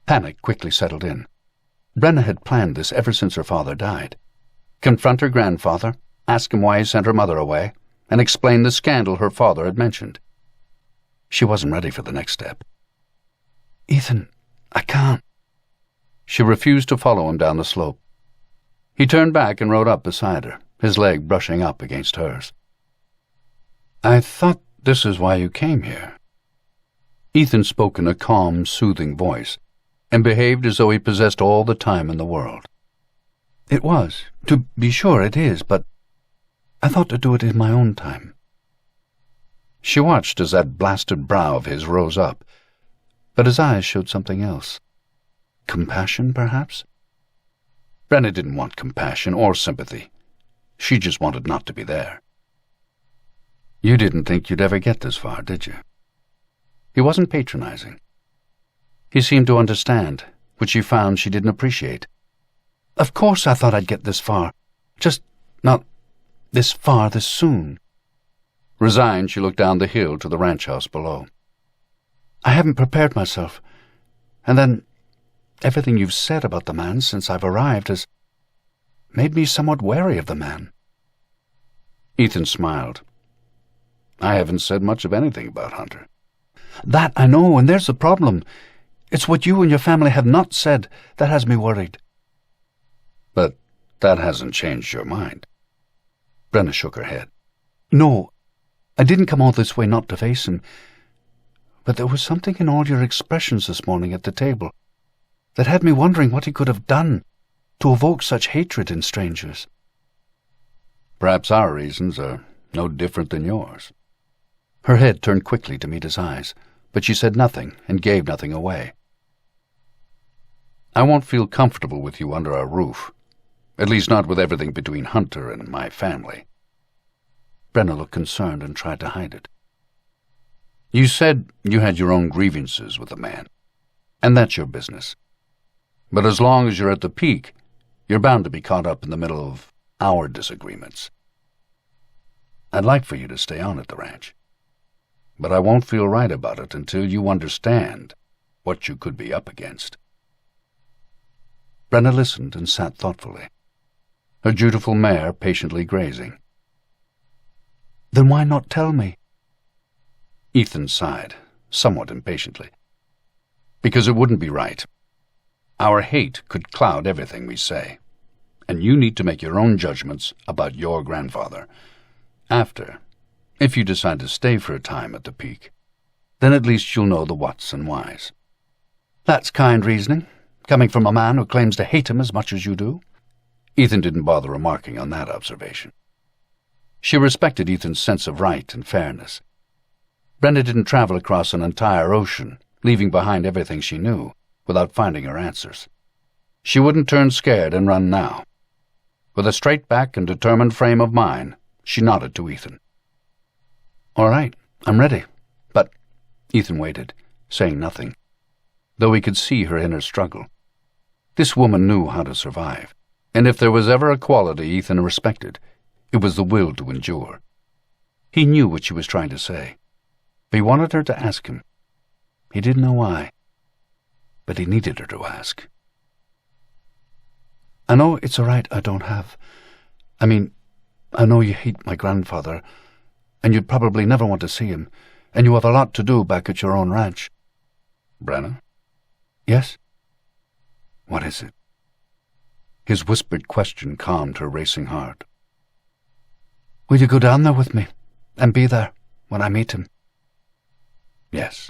Panic quickly settled in. Brenna had planned this ever since her father died. Confront her grandfather, ask him why he sent her mother away, and explain the scandal her father had mentioned. She wasn't ready for the next step. "Ethan, I can't." She refused to follow him down the slope. He turned back and rode up beside her, his leg brushing up against hers. "I thought this is why you came here." Ethan spoke in a calm, soothing voice, and behaved as though he possessed all the time in the world. "It was. To be sure it is, but I thought to do it in my own time." She watched as that blasted brow of his rose up, but his eyes showed something else. Compassion, perhaps? Brenna didn't want compassion or sympathy. She just wanted not to be there. "You didn't think you'd ever get this far, did you?" He wasn't patronizing. He seemed to understand, which she found she didn't appreciate. "Of course I thought I'd get this far. Just not this far this soon." Resigned, she looked down the hill to the ranch house below. "I haven't prepared myself. And then everything you've said about the man since I've arrived has made me somewhat wary of the man." Ethan smiled. "I haven't said much of anything about Hunter." "That I know, and there's the problem. It's what you and your family have not said that has me worried." "But that hasn't changed your mind." Brenna shook her head. "No, I didn't come all this way not to face him. But there was something in all your expressions this morning at the table that had me wondering what he could have done to evoke such hatred in strangers." "Perhaps our reasons are no different than yours." Her head turned quickly to meet his eyes, but she said nothing and gave nothing away. "I won't feel comfortable with you under our roof, at least not with everything between Hunter and my family." Brenna looked concerned and tried to hide it. "You said you had your own grievances with the man, and that's your business. But as long as you're at the peak, you're bound to be caught up in the middle of our disagreements. I'd like for you to stay on at the ranch, but I won't feel right about it until you understand what you could be up against." Brenna listened and sat thoughtfully, her dutiful mare patiently grazing. "Then why not tell me?" Ethan sighed, somewhat impatiently. "Because it wouldn't be right. Our hate could cloud everything we say, and you need to make your own judgments about your grandfather. After, if you decide to stay for a time at the peak, then at least you'll know the whats and whys." "That's kind reasoning, coming from a man who claims to hate him as much as you do." Ethan didn't bother remarking on that observation. She respected Ethan's sense of right and fairness. Brenna didn't travel across an entire ocean, leaving behind everything she knew, without finding her answers. She wouldn't turn scared and run now. With a straight back and determined frame of mind, she nodded to Ethan. "All right, I'm ready." But Ethan waited, saying nothing, though he could see her inner struggle. This woman knew how to survive, and if there was ever a quality Ethan respected, it was the will to endure. He knew what she was trying to say, but he wanted her to ask him. He didn't know why, but he needed her to ask. "I know it's a right I don't have. I know you hate my grandfather, and you'd probably never want to see him, and you have a lot to do back at your own ranch." "Brenna?" "Yes?" "What is it?" His whispered question calmed her racing heart. "Will you go down there with me, and be there when I meet him?" "Yes."